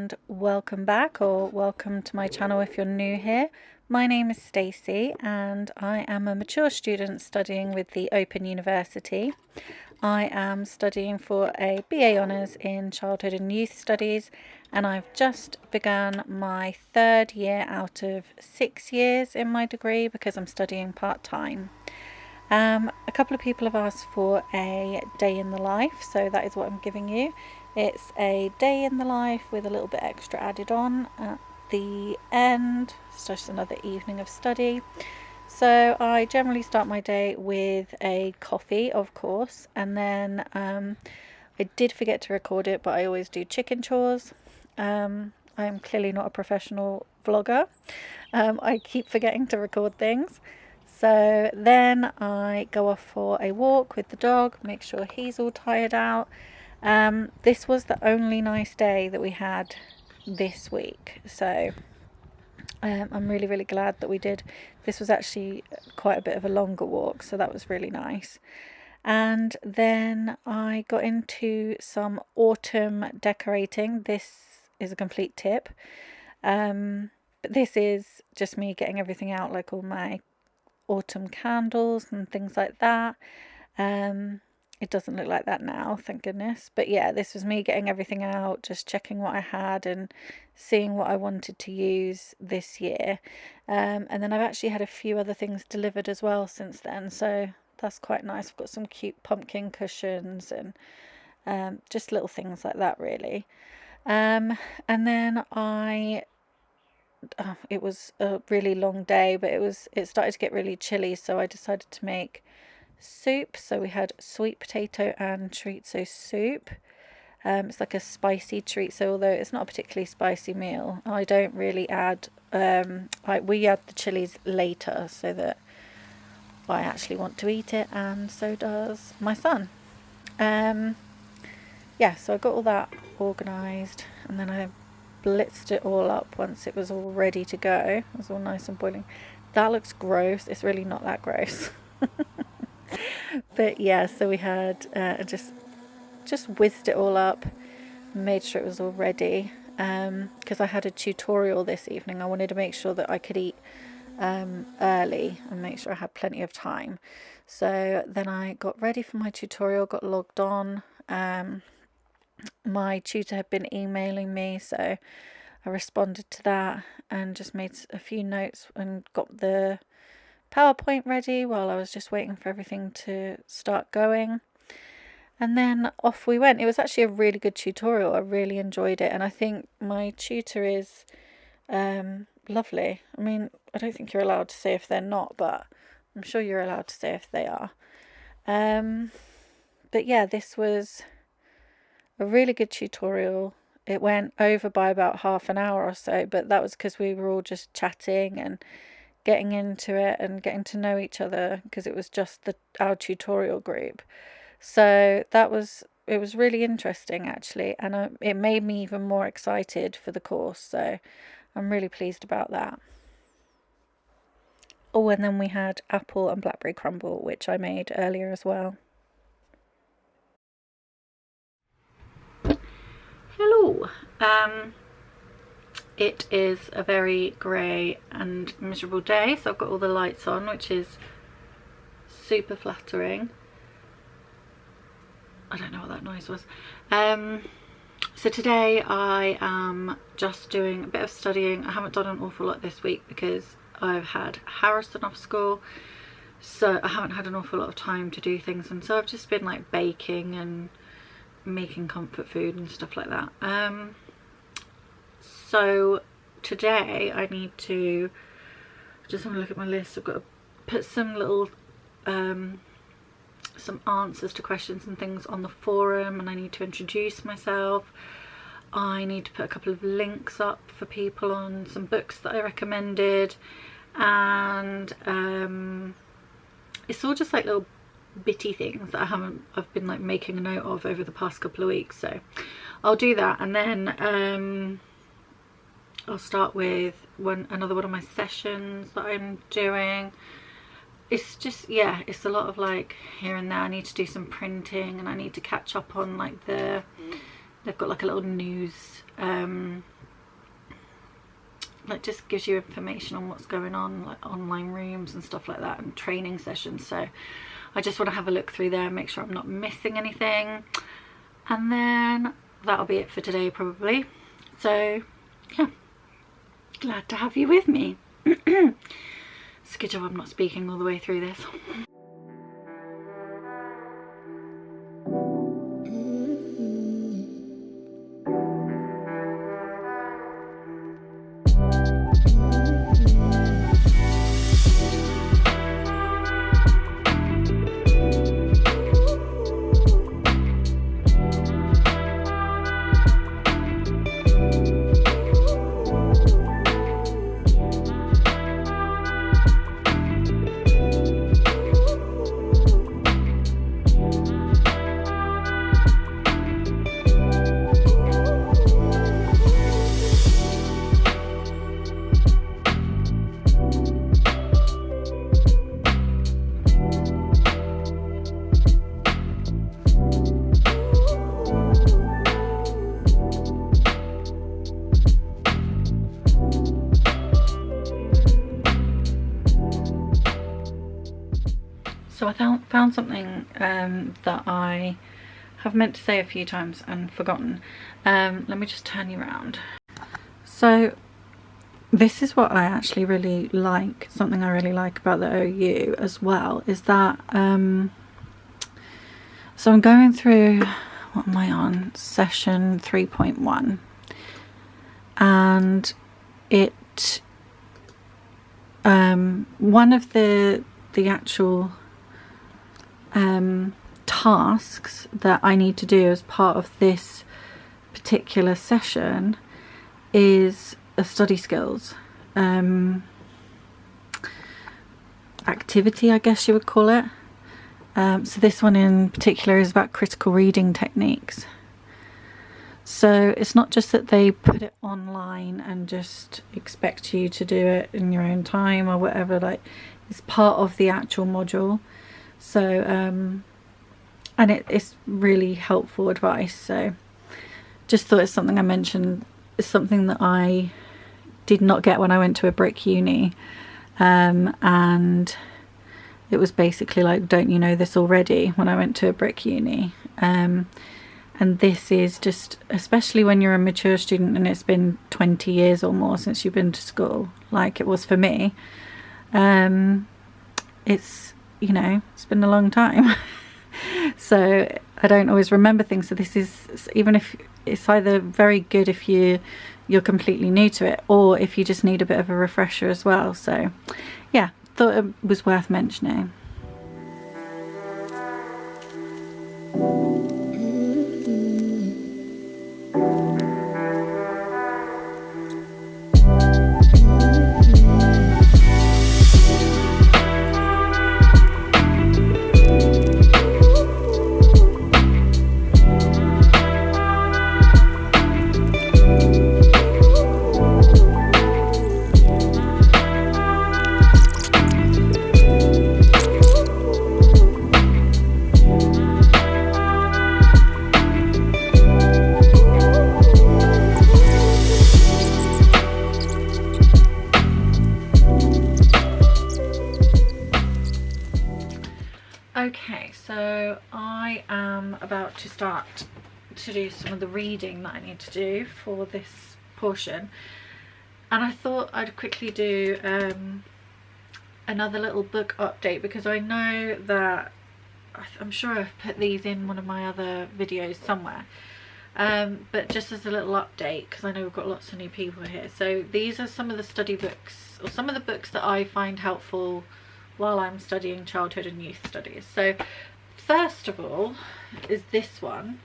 and welcome back, or welcome to my channel if you're new here. My name is Stacey and I am a mature student studying with the Open University. I am studying for a BA Honours in Childhood and Youth Studies, and I've just begun my third year out of 6 years in my degree because I'm studying part-time. A couple of people have asked for a day in the life, so that is what I'm giving you. It's a day in the life with a little bit extra added on at the end. It's just another evening of study. So I generally start my day with a coffee, of course, and then I did forget to record it, but I always do chicken chores. I'm clearly not a professional vlogger. I keep forgetting to record things. So then I go off for a walk with the dog, make sure he's all tired out. This was the only nice day that we had this week, so I'm really glad that we did. This was actually quite a bit of a longer walk, so that was really nice. And then I got into some autumn decorating. This is a complete tip, but this is just me getting everything out, like all my autumn candles and things like that. It doesn't look like that now, thank goodness, but yeah, this was me getting everything out, just checking what I had and seeing what I wanted to use this year. And then I've actually had a few other things delivered as well since then, so that's quite nice. I've got some cute pumpkin cushions and just little things like that, really. And then it was a really long day, but it started to get really chilly, so I decided to make soup. So we had sweet potato and chorizo soup. It's like a spicy chorizo, although it's not a particularly spicy meal. I don't really add we add the chilies later so that I actually want to eat it, and so does my son. Yeah, so I got all that organised, and then I blitzed it all up once it was all ready to go. It was all nice and boiling. That looks gross. It's really not that gross. But yeah, so we had just whizzed it all up, made sure it was all ready, because I had a tutorial this evening. I wanted to make sure that I could eat early and make sure I had plenty of time. So then I got ready for my tutorial, got logged on. My tutor had been emailing me, so I responded to that and just made a few notes and got the PowerPoint ready while I was just waiting for everything to start going. And then off we went. It was actually a really good tutorial. I really enjoyed it, and I think my tutor is lovely. I mean, I don't think you're allowed to say if they're not, but I'm sure you're allowed to say if they are. But yeah, this was a really good tutorial. It went over by about half an hour or so, but that was because we were all just chatting and getting into it and getting to know each other, because it was just our tutorial group. So it was really interesting, actually, and it made me even more excited for the course, so I'm really pleased about that. Oh, and then we had apple and blackberry crumble, which I made earlier as well. Hello. It is a very grey and miserable day, so I've got all the lights on, which is super flattering. I don't know what that noise was. So today I am just doing a bit of studying. I haven't done an awful lot this week because I've had Harrison off school, so I haven't had an awful lot of time to do things, and so I've just been like baking and making comfort food and stuff like that. So today I need to just have a look at my list. I've got to put some little some answers to questions and things on the forum, and I need to introduce myself. I need to put a couple of links up for people on some books that I recommended, and it's all just like little bitty things that I've been like making a note of over the past couple of weeks. So I'll do that, and then I'll start with another one of my sessions that I'm doing. It's just, yeah, it's a lot of like here and there. I need to do some printing, and I need to catch up on like they've got like a little news like just gives you information on what's going on, like online rooms and stuff like that, and training sessions. So I just want to have a look through there and make sure I'm not missing anything, and then that'll be it for today probably. So yeah, glad to have you with me. It's a good job I'm not speaking all the way through this. So I found something that I have meant to say a few times and forgotten. Let me just turn you around. So this is what I actually really like, something I really like about the OU as well, is that so I'm going through, what am I on, session 3.1, and it one of the actual tasks that I need to do as part of this particular session is a study skills activity, I guess you would call it. So this one in particular is about critical reading techniques. So it's not just that they put it online and just expect you to do it in your own time or whatever, like it's part of the actual module. So and it's really helpful advice. So just thought it's something I mentioned. It's something that I did not get when I went to a brick uni, and it was basically like, don't you know this already, when I went to a brick uni. And this is just, especially when you're a mature student and it's been 20 years or more since you've been to school, like it was for me, it's, you know, it's been a long time. So I don't always remember things. So this is, even if it's either very good if you're completely new to it, or if you just need a bit of a refresher as well. So yeah, thought it was worth mentioning. Okay, so I am about to start to do some of the reading that I need to do for this portion, and I thought I'd quickly do another little book update, because I know that I'm sure I've put these in one of my other videos somewhere, but just as a little update, because I know we've got lots of new people here. So these are some of the study books, or some of the books that I find helpful while I'm studying childhood and youth studies. So first of all is this one,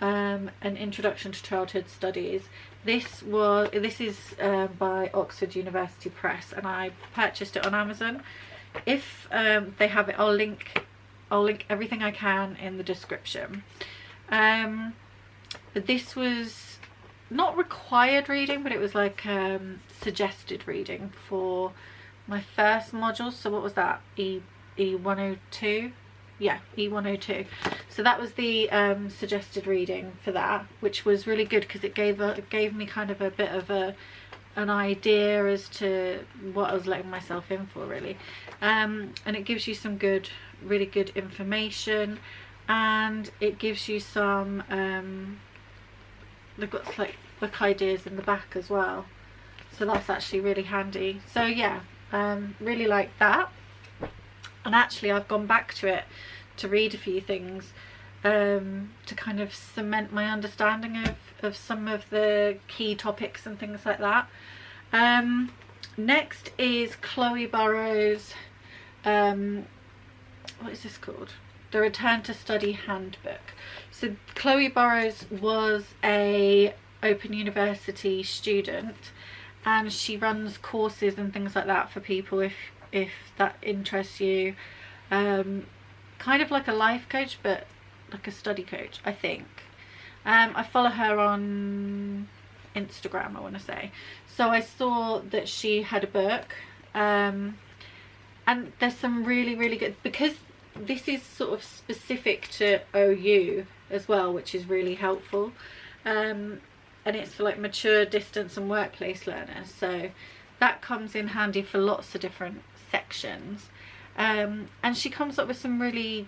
An Introduction to Childhood Studies. This is by Oxford University Press, and I purchased it on Amazon. If they have it, I'll link everything I can in the description. But this was not required reading, but it was like suggested reading for my first module. So what was that, E102? Yeah, E102. So that was the suggested reading for that, which was really good because it gave me kind of a bit of a an idea as to what I was letting myself in for, really. And it gives you some really good information, and it gives you some they've got like book ideas in the back as well, so that's actually really handy. So yeah, really like that. And actually I've gone back to it to read a few things to kind of cement my understanding of some of the key topics and things like that. Next is Chloe Burrows' what is this called? The Return to Study Handbook. So Chloe Burrows was a Open University student, and she runs courses and things like that for people if that interests you. Kind of like a life coach, but like a study coach, I think. I follow her on Instagram, I want to say. So I saw that she had a book, and there's some really good, because this is sort of specific to OU as well, which is really helpful, and it's for like mature, distance and workplace learners, so that comes in handy for lots of different sections. And she comes up with some really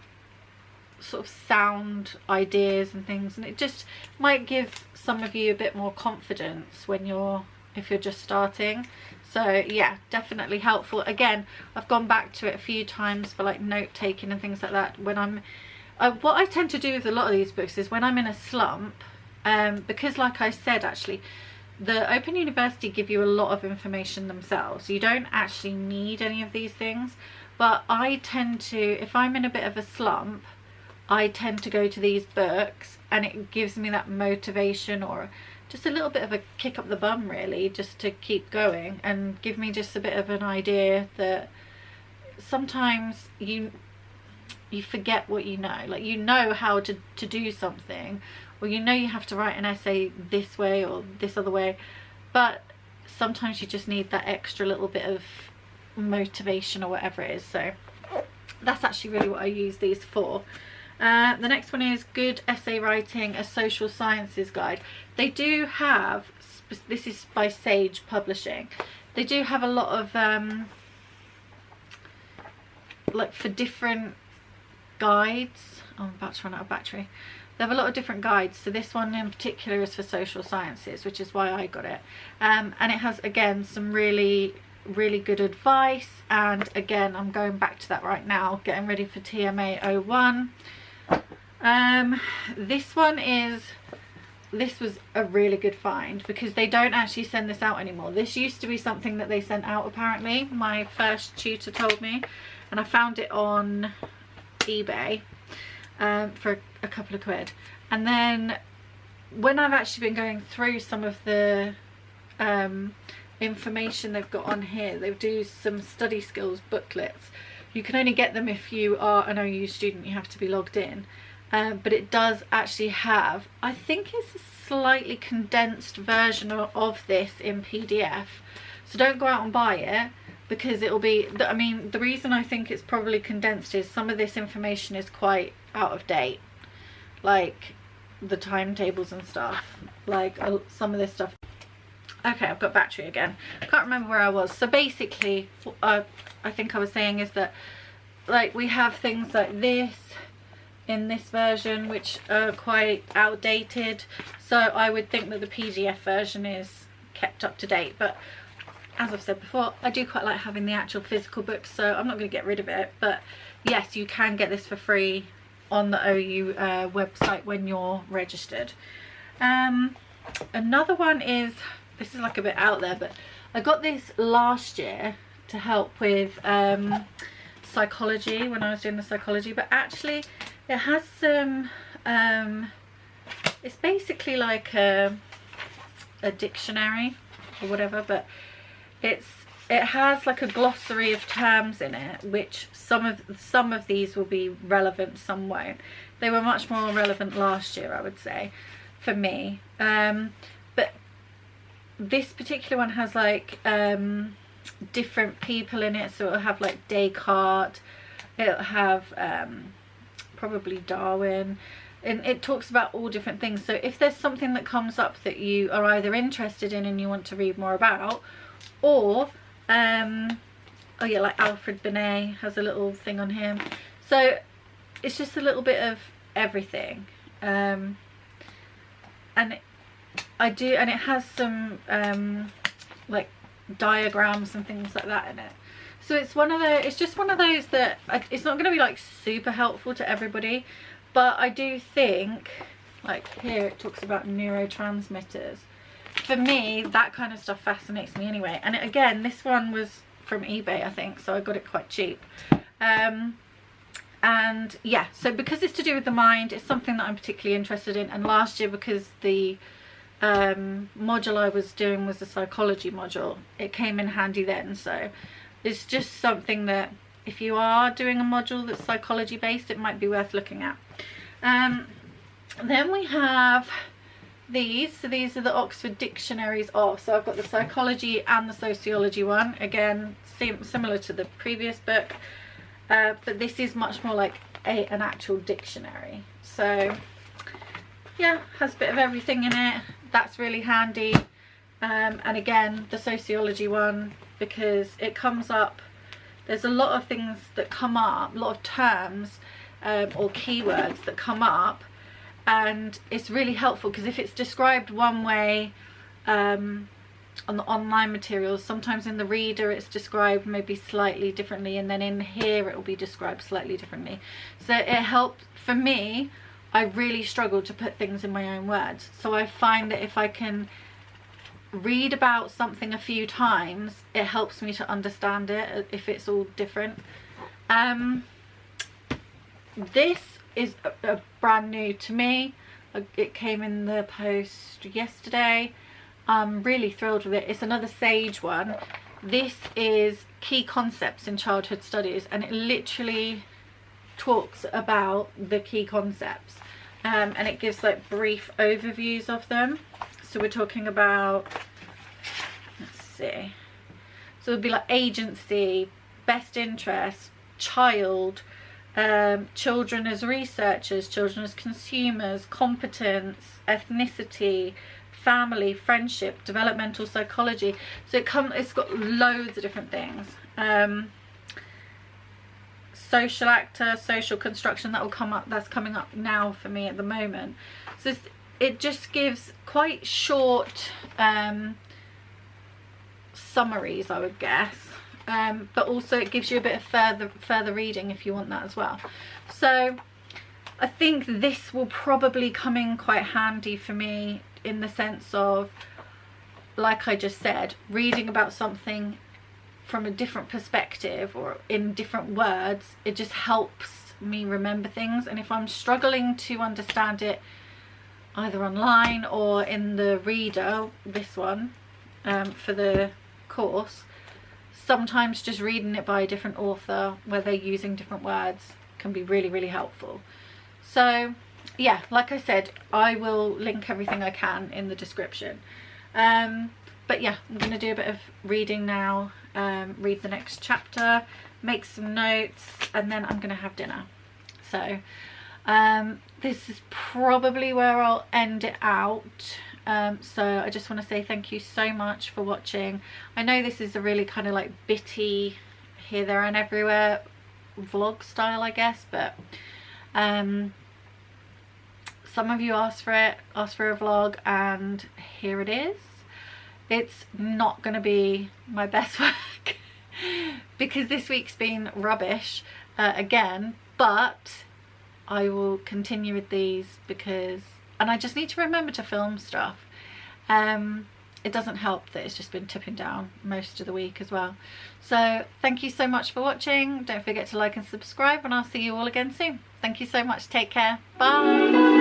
sort of sound ideas and things, and it just might give some of you a bit more confidence if you're just starting. So yeah, definitely helpful. Again, I've gone back to it a few times for like note taking and things like that. When I'm what I tend to do with a lot of these books is when I'm in a slump, because like I said, actually the Open University give you a lot of information themselves. You don't actually need any of these things, but I tend to, if I'm in a bit of a slump, I tend to go to these books, and it gives me that motivation, or just a little bit of a kick up the bum, really, just to keep going, and give me just a bit of an idea that sometimes you forget what you know. Like, you know how to do something, or you know you have to write an essay this way or this other way, but sometimes you just need that extra little bit of motivation or whatever it is. So that's actually really what I use these for. The next one is Good Essay Writing, a Social Sciences Guide. They do have, this is by Sage Publishing, they do have a lot of like for different guides. Oh, I'm about to run out of battery. They have a lot of different guides, so this one in particular is for social sciences, which is why I got it. And it has, again, some really good advice, and again, I'm going back to that right now, getting ready for TMA 01. This was a really good find, because they don't actually send this out anymore. This used to be something that they sent out, apparently. My first tutor told me, and I found it on eBay for a couple of quid. And then when I've actually been going through some of the information they've got on here, they do some study skills booklets. You can only get them if you are an OU student, you have to be logged in, but it does actually have, I think it's a slightly condensed version of this in PDF, so don't go out and buy it, because it'll be, I mean, the reason I think it's probably condensed is some of this information is quite out of date, like the timetables and stuff, like some of this stuff. Okay, I've got battery again. I can't remember where I was. So basically, I think I was saying is that, like, we have things like this in this version which are quite outdated, so I would think that the PDF version is kept up to date. But as I've said before, I do quite like having the actual physical book, so I'm not going to get rid of it. But yes, you can get this for free on the OU website when you're registered. Another one is, this is like a bit out there, but I got this last year to help with psychology, when I was doing the psychology, but actually it has some it's basically like a dictionary or whatever, but it has like a glossary of terms in it, which some of these will be relevant, some won't. They were much more relevant last year, I would say, for me. But this particular one has like different people in it, so it'll have like Descartes, it'll have probably Darwin, and it talks about all different things. So if there's something that comes up that you are either interested in and you want to read more about, or oh yeah, like Alfred Binet has a little thing on him. So it's just a little bit of everything, and it has some like diagrams and things like that in it. So it's just one of those that it's not going to be like super helpful to everybody, but I do think, like here it talks about neurotransmitters. For me, that kind of stuff fascinates me anyway. And again, this one was from eBay, I think, so I got it quite cheap. And yeah, so because it's to do with the mind, it's something that I'm particularly interested in. And last year, because the module I was doing was the psychology module, it came in handy then. So it's just something that if you are doing a module that's psychology based, it might be worth looking at. Then we have these. So these are the Oxford dictionaries of, so I've got the psychology and the sociology one, again similar to the previous book, but this is much more like an actual dictionary. So yeah, has a bit of everything in it. That's really handy. And again, the sociology one, because it comes up, there's a lot of things that come up, a lot of terms or keywords that come up, and it's really helpful because if it's described one way on the online materials, sometimes in the reader it's described maybe slightly differently, and then in here it will be described slightly differently. So it helped for me. I really struggle to put things in my own words, so I find that if I can read about something a few times, it helps me to understand it if it's all different. This is a brand new to me. It came in the post yesterday. I'm really thrilled with it. It's another Sage one. This is Key Concepts in Childhood Studies, and it literally talks about the key concepts, and it gives like brief overviews of them. So we're talking about, let's see, so it would be like agency, best interest, child, children as researchers, children as consumers, competence, ethnicity, family, friendship, developmental psychology. So it's got loads of different things. Social actor, social construction, that will come up, that's coming up now for me at the moment. So it just gives quite short summaries, I would guess, but also it gives you a bit of further reading if you want that as well. So I think this will probably come in quite handy for me in the sense of, like I just said, reading about something from a different perspective or in different words. It just helps me remember things, and if I'm struggling to understand it either online or in the reader, this one for the course, sometimes just reading it by a different author where they're using different words can be really, really helpful. So yeah, like I said, I will link everything I can in the description. But yeah, I'm going to do a bit of reading now, read the next chapter, make some notes, and then I'm going to have dinner. So this is probably where I'll end it out. So I just want to say thank you so much for watching. I know this is a really kind of like bitty, here, there and everywhere vlog style, I guess, but some of you asked for a vlog, and here it is. It's not going to be my best work because this week's been rubbish again, but I will continue with these because, and I just need to remember to film stuff. It doesn't help that it's just been tipping down most of the week as well. So thank you so much for watching. Don't forget to like and subscribe, and I'll see you all again soon. Thank you so much. Take care. Bye.